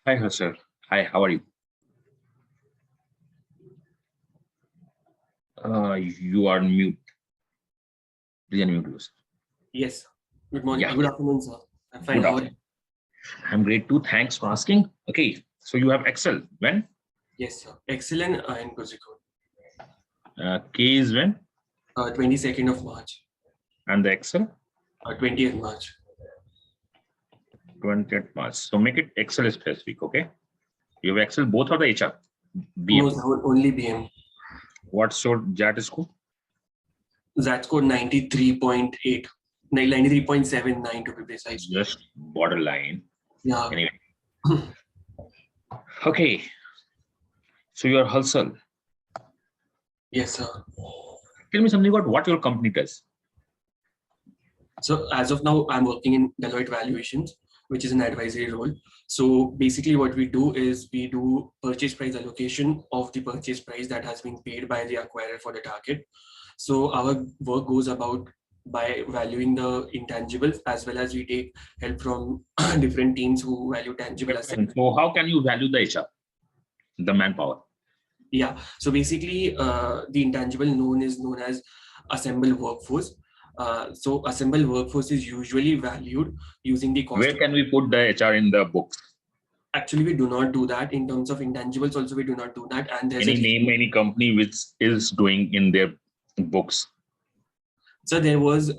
Hi, Harsal. Hi, how are you? You are mute. Please unmute yourself. Yes. Good morning. Yeah, Good afternoon, sir. I'm fine. good How are you? afternoon. I'm great too. Thanks for asking. Okay, so you have Excel. When? Yes, sir. Excellent and Kozhikode. K is when? 22nd of March. And the Excel? 20th March. 20th March. So make it Excel specific, okay? You have Excel both or the HR? No, BM. sir. Only BM. What's your JAT score? That score 93.8. 93.79 to be precise. Just borderline. Yeah. Anyway. Okay. So you're Harsal. Yes, sir. Tell me something about what your company does. So as of now, I'm working in Deloitte Valuations, which is an advisory role. So basically what we do is we do purchase price allocation of the purchase price that has been paid by the acquirer for the target. So our work goes about by valuing the intangibles, as well as we take help from different teams who value tangible assets. So how can you value the HR, the manpower? Yeah. So basically, the intangible known as assemble workforce. So assemble workforce is usually valued using the cost. Where can we put the HR in the books? Actually, we do not do that in terms of intangibles. Also, we do not do that. And there's any company which is doing in their books. So there was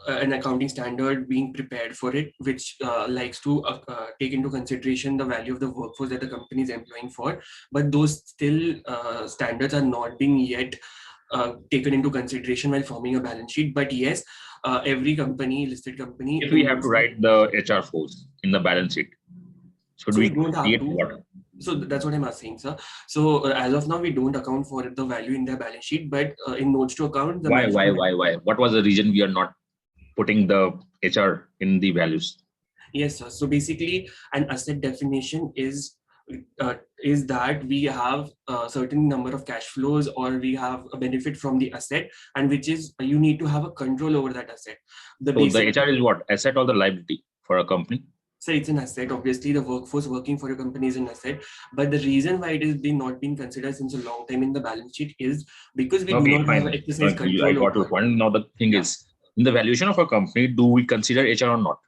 an accounting standard being prepared for it, which likes to take into consideration the value of the workforce that the company is employing for. But those still standards are not being yet taken into consideration while forming a balance sheet. But yes, every listed company. If we have to write the HR force in the balance sheet, should So we we don't have create to. what? So that's what I'm asking, sir. So as of now, we don't account for the value in their balance sheet, but in notes to account, the Why? What was the reason we are not putting the HR in the values? Yes, sir. So basically, an asset definition is that we have a certain number of cash flows, or we have a benefit from the asset, and which is you need to have a control over that asset. So the HR is what? Asset or the liability for a company? So it's an asset. Obviously, the workforce working for a company is an asset. But the reason why it is not being considered since a long time in the balance sheet is because we do not have exercise control. I got your point. Now the thing is, in the valuation of a company, do we consider HR or not?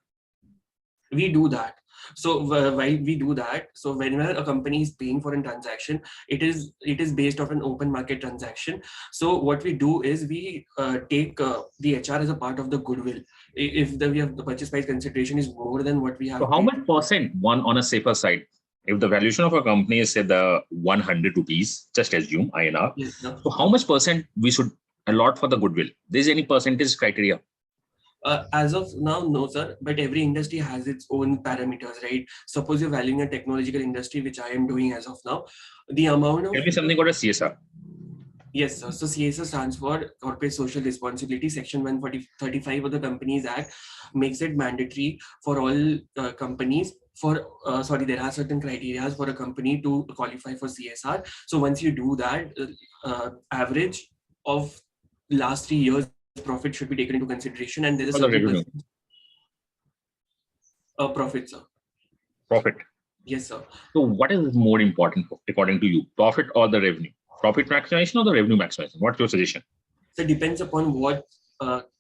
We do that. So while we do that, so whenever a company is paying for a transaction, it is based off an open market transaction. So what we do is we take the HR as a part of the goodwill. If the purchase price consideration is more than what we have. So how much percent, one on a safer side, if the valuation of a company is say the 100 rupees, just assume INR. Yes, no. So how much percent we should allot for the goodwill? There is any percentage criteria? As of now, no, sir. But every industry has its own parameters, right? Suppose you're valuing a technological industry, which I am doing as of now. The amount of. Tell me something about a CSR. Yes, sir. So CSR stands for Corporate Social Responsibility. Section 135 of the Companies Act makes it mandatory for all companies. There are certain criteria for a company to qualify for CSR. So once you do that, average of last 3 years profit should be taken into consideration, and there is a certain profit, sir. Profit. Yes, sir. So what is more important according to you, profit or the revenue? Profit maximization or the revenue maximization? What's your suggestion? So it depends upon what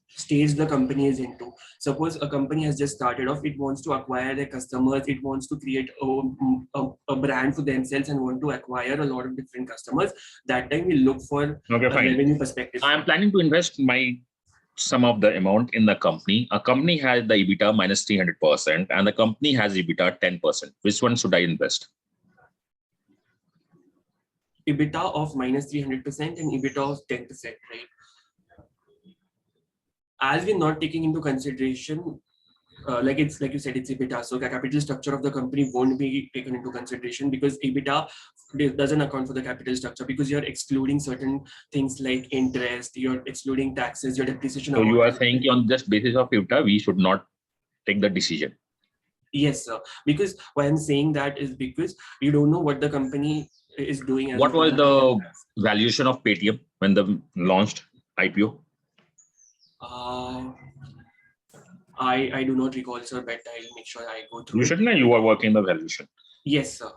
stage the company is into. Suppose a company has just started off, it wants to acquire their customers, it wants to create a brand for themselves and want to acquire a lot of different customers. That time we look for a revenue perspective. I'm planning to invest some of the amount in the company. A company has the EBITDA minus 300% and the company has EBITDA 10%. Which one should I invest? EBITDA of minus 300% and EBITDA of 10%, right? As we're not taking into consideration, like you said, it's EBITDA. So the capital structure of the company won't be taken into consideration because EBITDA doesn't account for the capital structure, because you're excluding certain things like interest, you're excluding taxes, your depreciation. So you are saying on just basis of EBITDA, we should not take the decision? Yes, sir. Because why I'm saying that is because you don't know what the company is doing. What was the valuation of Paytm when they launched IPO? I do not recall, sir, but I'll make sure I go through You it. should know you are working the valuation. Yes, sir.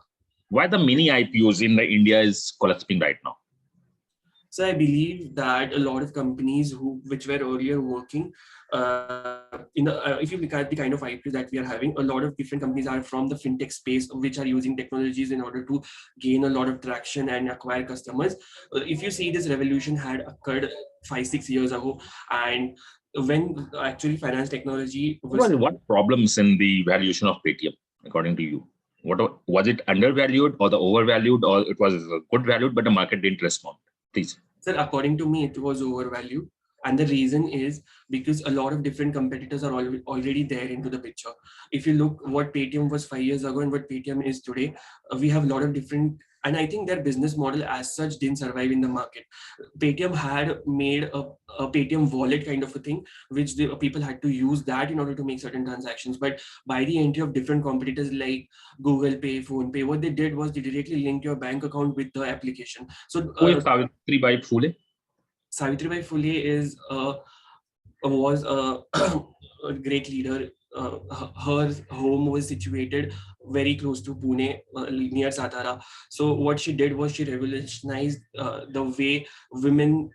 Why the mini IPOs in the India is collapsing right now? So I believe that a lot of companies which were earlier working if you look at the kind of IPOs that we are having, a lot of different companies are from the fintech space, which are using technologies in order to gain a lot of traction and acquire customers. If you see, this revolution had occurred 5-6 years ago, and when actually finance technology was What problems in the valuation of Paytm, according to you? What was it undervalued or the overvalued, or it was good valued, but the market didn't respond? Please. Sir, according to me, it was overvalued. And the reason is because a lot of different competitors are already there into the picture. If you look what Paytm was 5 years ago and what Paytm is today, we have a lot of different, and I think their business model as such didn't survive in the market. Paytm had made a Paytm wallet kind of a thing, which the people had to use that in order to make certain transactions. But by the entry of different competitors like Google Pay, Phone Pay, what they did was they directly linked your bank account with the application. So Who is Savitribai Phule? Savitribai Phule was a great leader. Her home was situated very close to Pune, near Satara. So what she did was she revolutionized the way women,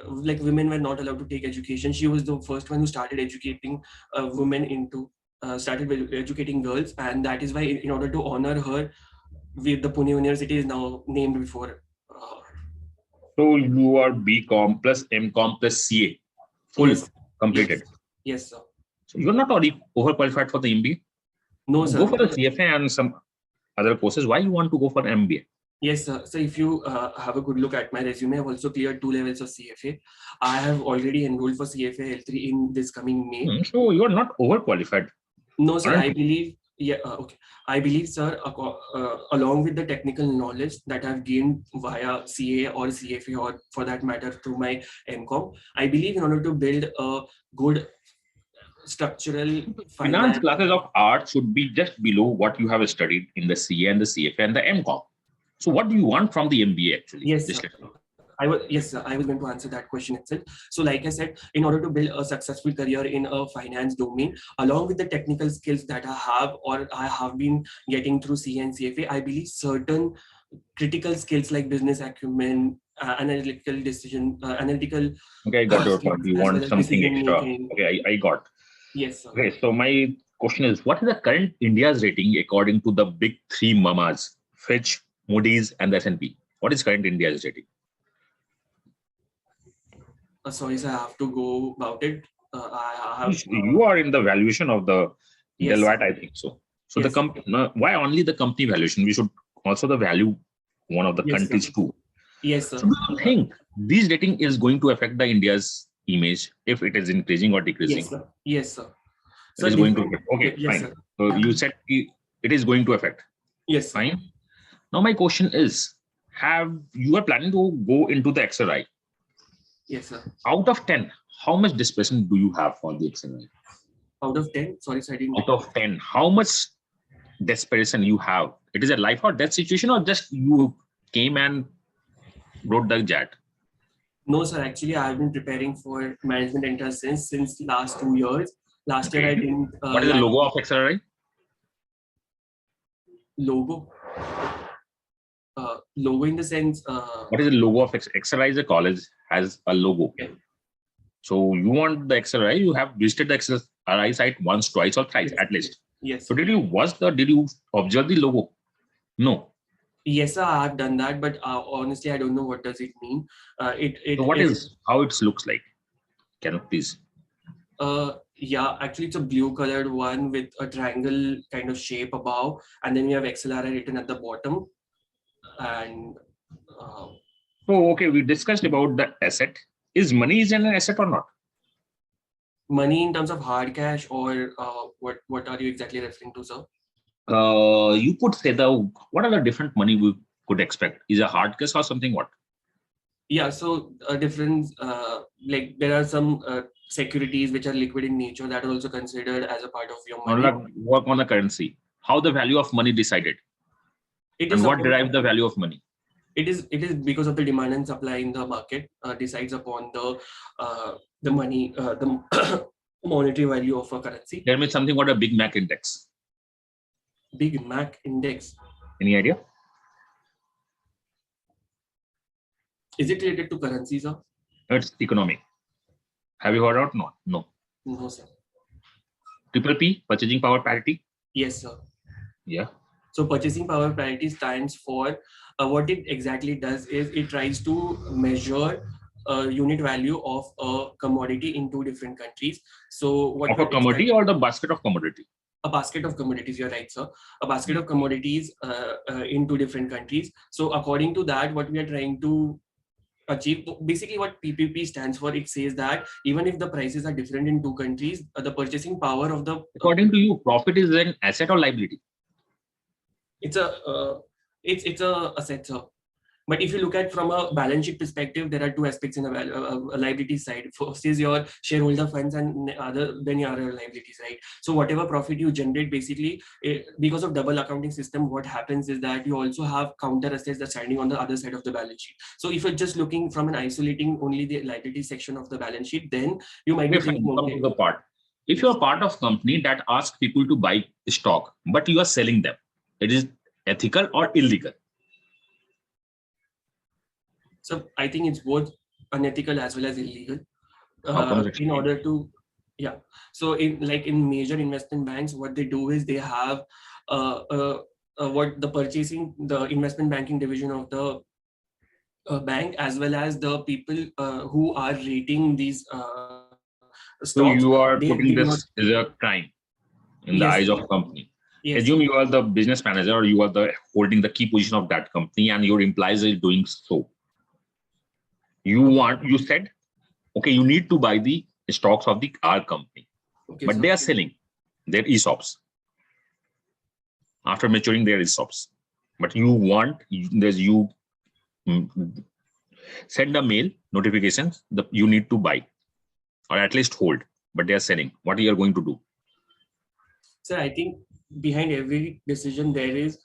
women were not allowed to take education. She was the first one who started educating women started educating girls, and that is why, in order to honor her, the Pune University is now named before. So you are BCom plus MCom plus CA, full Yes. completed. Yes, sir. So you're not already overqualified for the MBA. No, sir. Go for the CFA and some other courses. Why you want to go for MBA? Yes, sir. So if you have a good look at my resume, I've also cleared 2 levels of CFA. I have already enrolled for CFA L3 in this coming May. So you are not overqualified. No, sir. I believe, okay. I believe, sir, along with the technical knowledge that I've gained via CA or CFA, or for that matter through my MCom, I believe in order to build a good structural Finance classes of art should be just below what you have studied in the CA and the CFA and the MCom. So what do you want from the MBA actually? Yes, sir. Yes, sir. I was going to answer that question itself. So like I said, in order to build a successful career in a finance domain, along with the technical skills that I have or I have been getting through CA and CFA, I believe certain critical skills like business acumen, analytical decision, analytical. Okay, I got your point. You want something extra. Okay, I got. Yes, sir. Okay, so my question is, what is the current India's rating according to the big three mamas, Fitch, Moody's, and the S&P? What is current India's rating? Sorry, sir, I have to go about it. You are in the valuation of the Deloitte, I think so. So yes, the company, why only the company valuation? We should also the value one of the countries too. Yes, sir. So do you think this rating is going to affect the India's image if it is increasing or decreasing? Yes, sir. Yes, sir. So it is going to affect. Okay, yes, fine. Sir. So you said it is going to affect. Yes, sir. Fine. Now my question is, you are planning to go into the XLRI? Yes, sir. Out of 10, how much dispersion do you have for the XLRI? Out of 10? Sorry, sir, I didn't. Out of 10, how much desperation you have? It is a life or death situation, or just you came and wrote the XAT? No, sir. Actually, I have been preparing for management entrance since last 2 years. Last year, I didn't. What is the logo of XLRI? Logo? Logo in the sense. What is the logo of XLRI? Is a college has a logo. Okay. So you want the XLRI? You have visited the XLRI site once, twice, or thrice at least. Yes. So did you observe the logo? No. Yes, sir, I have done that, but honestly, I don't know what does it mean. So how it looks like? Can you please? Yeah, actually, it's a blue colored one with a triangle kind of shape above, and then we have XLRI written at the bottom. And okay, we discussed about the asset. Is money an asset or not? Money in terms of hard cash, or what are you exactly referring to, sir? You could say what are the different money we could expect? Is a hard cash or something? What? Yeah, so a difference, like there are some securities which are liquid in nature that are also considered as a part of your money. Work on the currency. How the value of money decided? And what derives the value of money? It is because of the demand and supply in the market decides upon the money monetary value of a currency. Tell me something about a Big Mac index. Big Mac index. Any idea? Is it related to currencies, sir? It's economic. Have you heard of? No. No. No, sir. Triple P, purchasing power parity. Yes, sir. Yeah. So purchasing power parity stands for what it exactly does is it tries to measure unit value of a commodity in two different countries. So what Of a commodity or the basket of commodity? A basket of commodities, you're right, sir. A basket of commodities in two different countries. So according to that, what we are trying to achieve, basically what PPP stands for, it says that even if the prices are different in two countries, the purchasing power of the... According to you, profit is an asset or liability? It's a asset, sir. But if you look at from a balance sheet perspective, there are two aspects in a liability side. First is your shareholder funds, and then your other liabilities, right? So whatever profit you generate, basically, because of double accounting system, what happens is that you also have counter assets that's standing on the other side of the balance sheet. So if you're just looking from an isolating only the liability section of the balance sheet, then you might be thinking, okay, the part. If you're part of company that asks people to buy stock, but you are selling them, it is ethical or illegal? So I think it's both unethical as well as illegal. In order to, yeah. So in major investment banks, what they do is they have what the investment banking division of the bank, as well as the people who are rating these stocks. So you are putting this as a crime in the eyes of company. Yes. Assume you are the business manager, or you are the holding the key position of that company, and your employees are doing so. You said, okay, you need to buy the stocks of our company, okay, but they are selling their ESOPs after maturing their ESOPs. But you send a mail notifications that you need to buy or at least hold, but they are selling. What are you going to do? Sir, I think behind every decision there is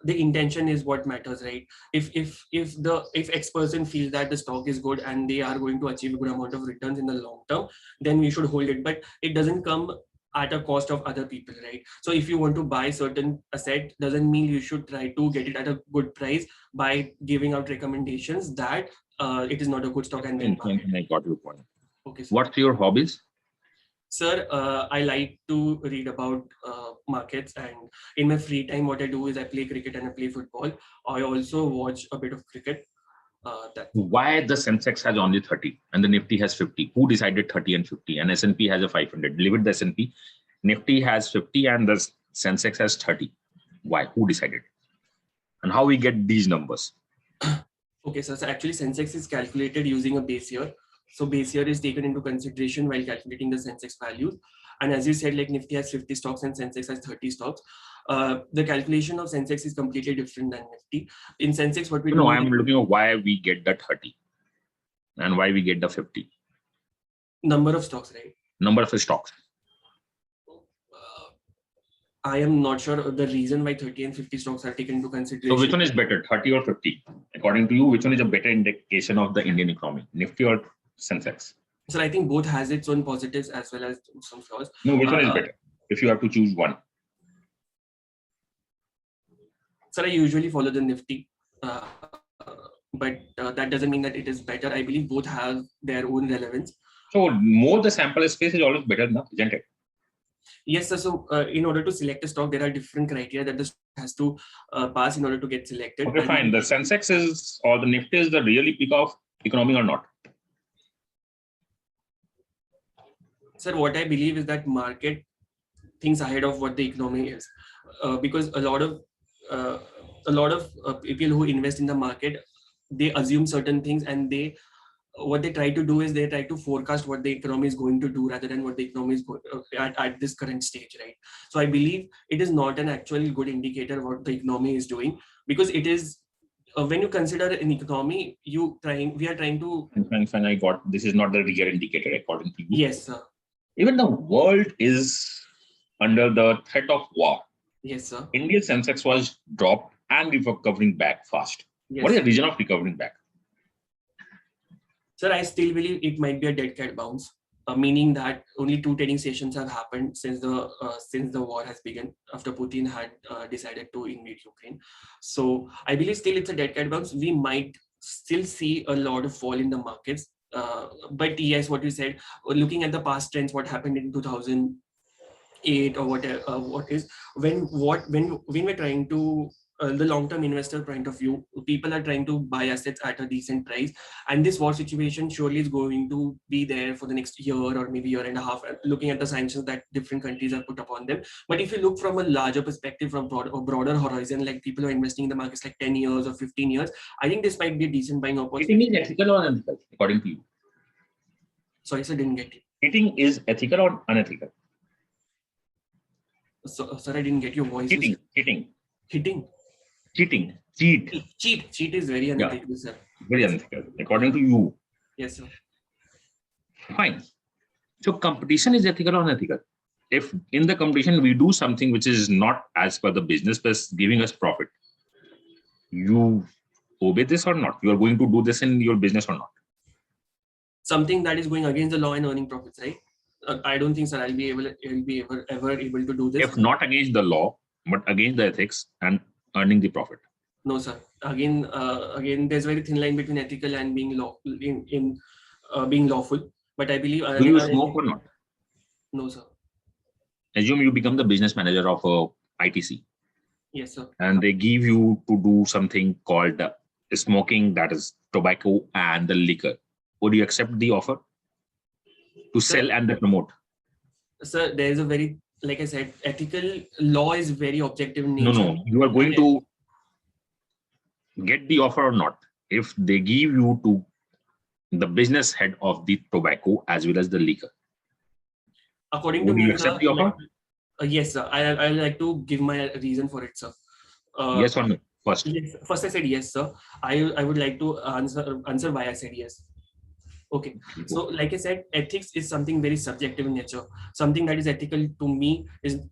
the intention is what matters, right? If X person feels that the stock is good and they are going to achieve a good amount of returns in the long term, then we should hold it. But it doesn't come at a cost of other people, right? So if you want to buy certain asset, doesn't mean you should try to get it at a good price by giving out recommendations that it is not a good stock. And then I got your point. Okay. Sir. What's your hobbies? Sir, I like to read about markets, and in my free time, what I do is I play cricket and I play football. I also watch a bit of cricket. Why the Sensex has only 30 and the Nifty has 50? Who decided 30 and 50? And S&P has a 500. Leave it the S&P. Nifty has 50 and the Sensex has 30. Why? Who decided? And how we get these numbers? Okay, so actually Sensex is calculated using a base year. So base year is taken into consideration while calculating the Sensex values. And as you said, like Nifty has 50 stocks and Sensex has 30 stocks. The calculation of Sensex is completely different than Nifty. In Sensex, what we do... No, I'm looking at why we get the 30 and why we get the 50. Number of stocks, right? Number of stocks. I am not sure the reason why 30 and 50 stocks are taken into consideration. So which one is better, 30 or 50? According to you, which one is a better indication of the Indian economy, Nifty or Sensex? So I think both has its own positives as well as some flaws. No, which one is better if you have to choose one? Sir, I usually follow the Nifty, but that doesn't mean that it is better. I believe both have their own relevance. So more the sample space is always better, no? Isn't it? Yes, sir. So in order to select a stock, there are different criteria that the stock has to pass in order to get selected. Okay, fine. The Sensex is, or the Nifty is the really peak of economy or not? Sir, what I believe is that market thinks ahead of what the economy is, because a lot of people who invest in the market, they assume certain things, and what they try to do is they try to forecast what the economy is going to do rather than what the economy is at this current stage, right? So I believe it is not an actual good indicator of what the economy is doing, because it is when you consider an economy, we are trying to. Fine, I got this is not the real indicator according to you. Yes, sir. Even the world is under the threat of war. Yes, sir. India's Sensex was dropped and recovering back fast. Yes. What is the reason of recovering back? Sir, I still believe it might be a dead cat bounce. meaning that only 2 trading sessions have happened since the war has begun after Putin had decided to invade Ukraine. So I believe still it's a dead cat bounce. We might still see a lot of fall in the markets. But yes, what you said, looking at the past trends, what happened in 2008 or whatever, what is when we're trying to the long-term investor point of view, people are trying to buy assets at a decent price, and this war situation surely is going to be there for the next year or maybe year and a half, looking at the sanctions that different countries have put upon them. But if you look from a larger perspective, from broader horizon, like people are investing in the markets like 10 years or 15 years, I think this might be a decent buying opportunity. Cheating is ethical or unethical, according to you? Sorry, sir, didn't get you. Cheating is ethical or unethical? So, sir, I didn't get your voice. Cheating. Cheat is very unethical, sir. Very unethical, according to you. Yes, sir. Fine. So competition is ethical or unethical? If in the competition we do something which is not as per the business plus giving us profit, you obey this or not? You are going to do this in your business or not? Something that is going against the law and earning profits, right? I don't think, sir, I'll be ever able to do this. If not against the law, but against the ethics and earning the profit. No, sir. Again, there's a very thin line between ethical and being being lawful. But I believe. Do you smoke or not? No, sir. Assume you become the business manager of a ITC. Yes, sir. And they give you to do something called smoking, that is tobacco and the liquor. Would you accept the offer to sell and promote? Sir, there is a very, like I said, ethical law is very objective in nature. No, you are going to get the offer or not. If they give you to the business head of the tobacco as well as the liquor, according would to you me, accept sir, the offer? Yes, sir. I like to give my reason for it, sir. Yes or no? First. Yes, first I said yes, sir. I would like to answer why I said yes. Okay. So like I said, ethics is something very subjective in nature. Something that is ethical to me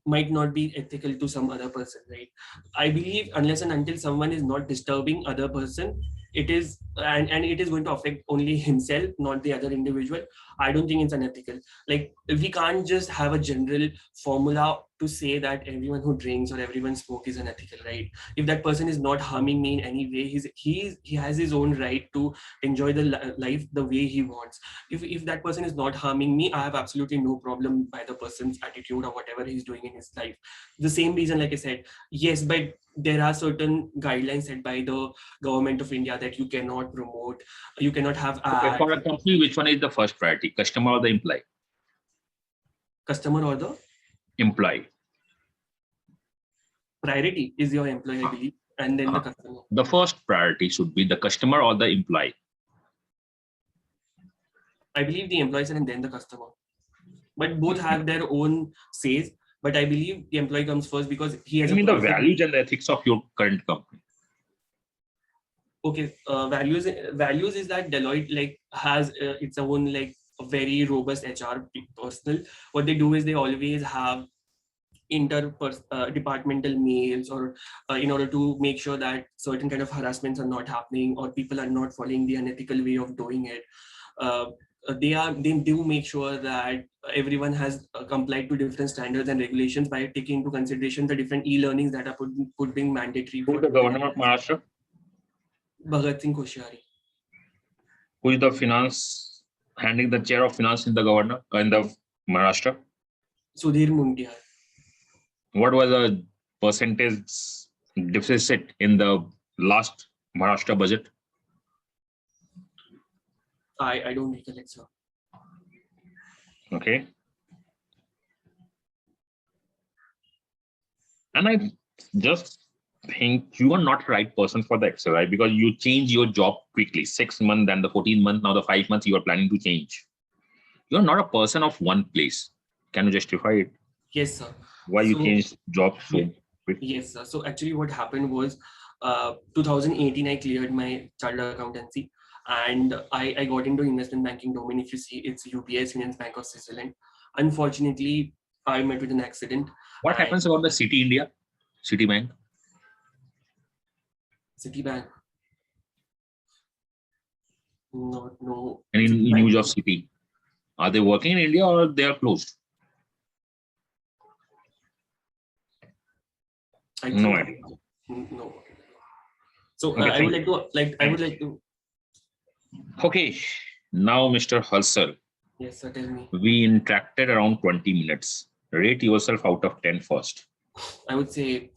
might not be ethical to some other person, right? I believe unless and until someone is not disturbing other person, it is and it is going to affect only himself, not the other individual. I don't think it's unethical. Like we can't just have a general formula to say that everyone who drinks or everyone smoke is unethical, right? If that person is not harming me in any way, he has his own right to enjoy the life the way he wants. If that person is not harming me, I have absolutely no problem by the person's attitude or whatever he's doing in his life. The same reason, like I said, yes, but there are certain guidelines set by the government of India that you cannot promote, you cannot have ads. For a company, which one is the first priority, customer or the employee? Customer or the employee? Priority is your employee, I believe, and then the customer. The first priority should be the customer or the employee? I believe the employees and then the customer. But both have their own says. But I believe the employee comes first because he has. I mean the values and the ethics of your current company. Okay, values is that Deloitte has its own a very robust HR personnel. What they do is they always have departmental mails or in order to make sure that certain kind of harassments are not happening or people are not following the unethical way of doing it. They do make sure that everyone has complied to different standards and regulations by taking into consideration the different e-learnings that are put being mandatory. Who is the governor of Maharashtra? Bhagat Singh Koshyari. Who is the finance, handling the chair of finance in the governor in the Maharashtra? Sudhir Muntiar. What was the percentage deficit in the last Maharashtra budget? I don't recollect, sir. Okay. And I just think you are not the right person for the XLRI because you change your job quickly. 6 months, then the 14 months, now the 5 months you are planning to change. You are not a person of one place. Can you justify it? Yes, sir. Why you changed jobs so quickly? Yes, sir. So actually what happened was 2018, I cleared my chartered accountancy and I got into investment banking domain. If you see, it's UBS, Finance Bank of Switzerland. Unfortunately, I met with an accident. What happens about the City India, Citibank? Citibank. No. Any news of City Are they working in India or they are closed? No idea. No. So Okay, I would like to. Okay, now Mr. Harsal, Yes, sir. Tell me. we interacted around 20 minutes. Rate yourself out of 10 first. I would say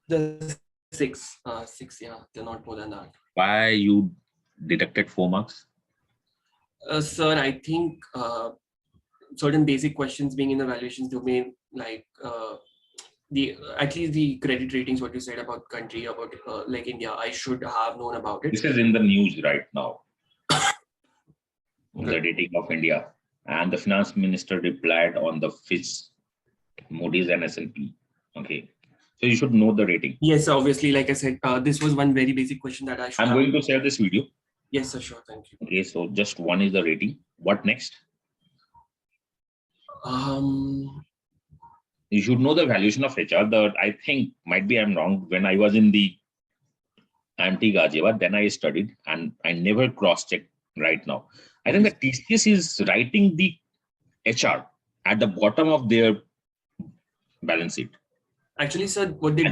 the 6. 6. Yeah, they're not more than that. Why you deducted 4 marks? Sir, I think certain basic questions being in the valuations domain, like the at least the credit ratings, what you said about country, about like India, I should have known about it. This is in the news right now. The Good. rating of India. And the finance minister replied on the Fitch, Moody's and S&P. Okay. So you should know the rating. Yes, obviously, like I said, this was one very basic question that I should I'm have. going to share this video. Yes, sir, sure, thank you. Okay, so just one is the rating. What next? You should know the valuation of HR. I think, might be I'm wrong, when I was in the anti-Gajeva, then I studied and I never cross-checked right now. I think that TCS is writing the HR at the bottom of their balance sheet. Actually, sir, what they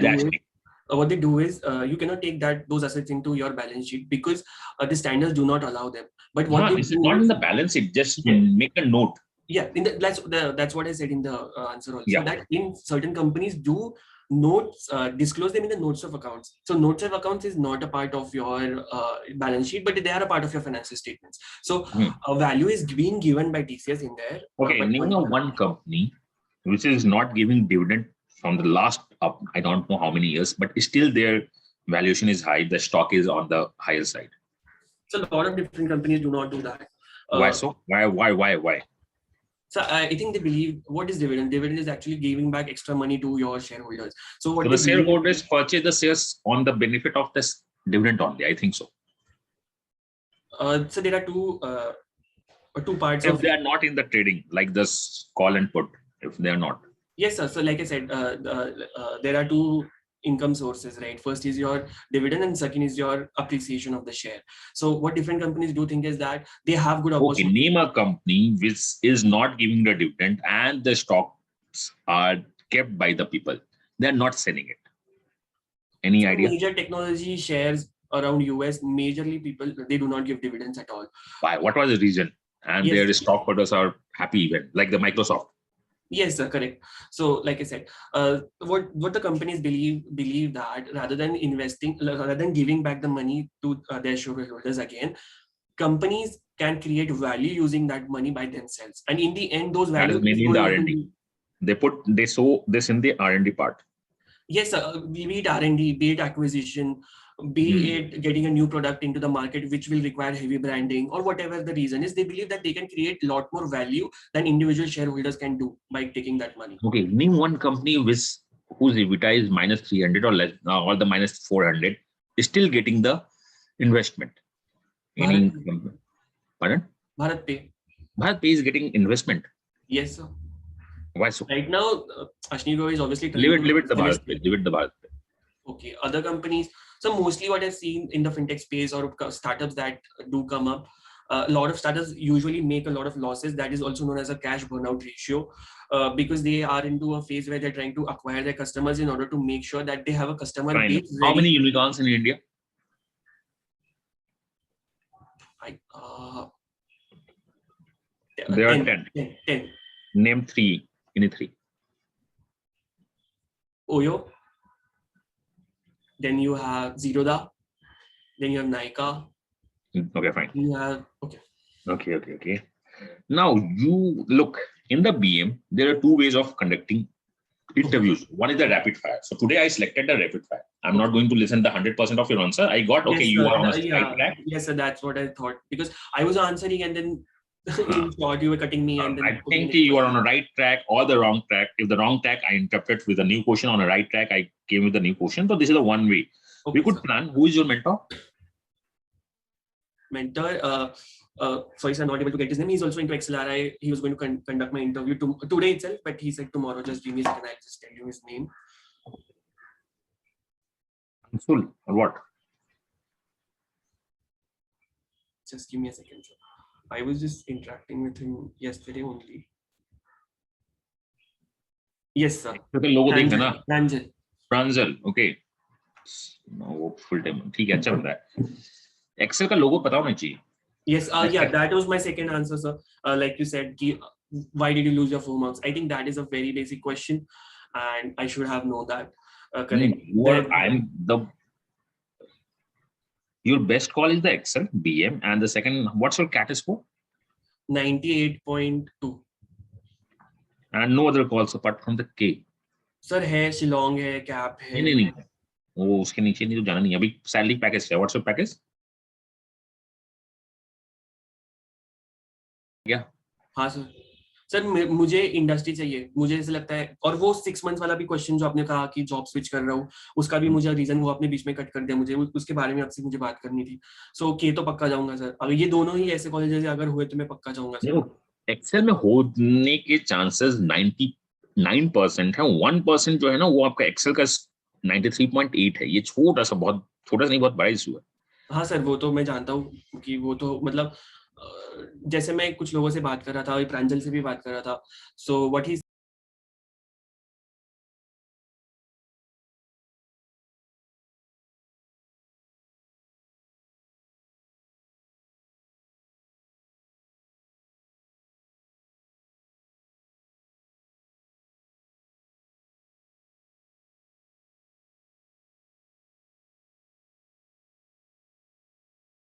do is you cannot take those assets into your balance sheet because the standards do not allow them. But what This is not in the balance sheet. Just make a note. Yeah, that's what I said in the answer also. Yeah. That in certain companies do notes disclose them in the notes of accounts. So notes of accounts is not a part of your balance sheet, but they are a part of your financial statements. So a value is being given by TCS in there. Okay, name one company which is not giving dividend from the last up, I don't know how many years, but still their valuation is high. The stock is on the higher side. So a lot of different companies do not do that. Why so? Why? So I think they believe, what is dividend? Dividend is actually giving back extra money to your shareholders. So what the shareholders purchase the shares on the benefit of this dividend only. I think so. So there are two parts. If they are not in the trading, like this call and put, if they are not. Yes, sir. So like I said, there are two income sources, right? First is your dividend and second is your appreciation of the share. So what different companies do think is that they have good opportunity. Okay, name a company which is not giving the dividend and the stocks are kept by the people. They're not selling it. Any idea? Major technology shares around US, majorly people, they do not give dividends at all. Why? What was the reason? And their stockholders are happy even, like the Microsoft. Yes, sir, correct. So, like I said, what the companies believe that rather than investing, rather than giving back the money to their shareholders again, companies can create value using that money by themselves, and in the end, those values. That is mainly in the R&D. They sow this in the R&D part. Yes, be it R&D, be it acquisition, be it getting a new product into the market, which will require heavy branding or whatever the reason is, they believe that they can create a lot more value than individual shareholders can do by taking that money. Okay, name one company whose EBITDA is minus 300 or less, or the minus 400, is still getting the investment. Any company? Pardon? Bharat Pay. Bharat Pay is getting investment. Yes, sir. Why so? Right now, Ashni is obviously leave it the Bharat Pay. Leave it the Bharat Pay. Okay, other companies. So mostly what I've seen in the fintech space or startups that do come up, a lot of startups usually make a lot of losses. That is also known as a cash burnout ratio, because they are into a phase where they're trying to acquire their customers in order to make sure that they have a customer base. How many unicorns in India? There are 10. Name 3. Any 3. Oyo. Then you have Zerodha. Then you have Nykaa. Okay, fine. You have Okay. Now you look in the BM. There are 2 ways of conducting interviews. One is the rapid fire. So today I selected the rapid fire. I'm not going to listen to 100% of your answer. I got okay. Yes, you are on a right track. Yes, sir. That's what I thought, because I was answering and then in short you were cutting me. And then I think you are on a right track or the wrong track. If the wrong track, I interpret with a new question. On a right track, I came with a new question. So this is the one way. Okay, we could plan. Who is your mentor? Sorry, sir, I'm not able to get his name. He's also into XLRI. He was going to conduct my interview today itself, but he said tomorrow. Just give me a second. I'll just tell you his name. Full or what? Just give me a second, sir. I was just interacting with him yesterday only. Yes, sir. तो लोगो देख है ना, Ranchi. प्रांजल, okay, वो full time ठीक है, अच्छा बता है। एक्सेल का लोगो पता होना चाहिए। Yes, yeah, that was my second answer, sir. Like you said, why did you lose your 4 marks? I think that is a very basic question, and I should have known that. Correct. Your best call is the Excel BM, and the second, what's your CAT score? 98.2. And no other calls apart from the K. Sir, है शिलोंग है, cap है। नहीं, वो उसके नीचे नहीं, तो जाना नहीं। अभी सैलरी पैकेज है, व्हाट्स योर पैकेज? क्या? हाँ सर, मुझे इंडस्ट्री चाहिए, मुझे ऐसा लगता है। और वो 6 मंथ्स वाला भी क्वेश्चन जो आपने कहा कि जॉब स्विच कर रहा हूँ, उसका भी मुझे रीजन वो आपने बीच में कट कर दिया, मुझे उसके बारे में आपसे मुझे बात करनी थी। सो के तो पक्का जाऊंगा सर, अगर ये दोनों ही ऐसे कॉलेजेस अगर हुए तो मैं पक्का जाऊंगा सर। एक्सेल में होने के चांसेस 99% है, 1% जो है ना वो आपका एक्सेल का 93.8 है। ये छोटा सा, बहुत छोटा सा नहीं, बहुत बड़ा इशू है। हाँ सर, वो तो मैं जानता हूँ कि वो तो मतलब जैसे मैं कुछ लोगों से बात कर रहा था, प्रांजल से भी बात कर रहा था, सो व्हाट ही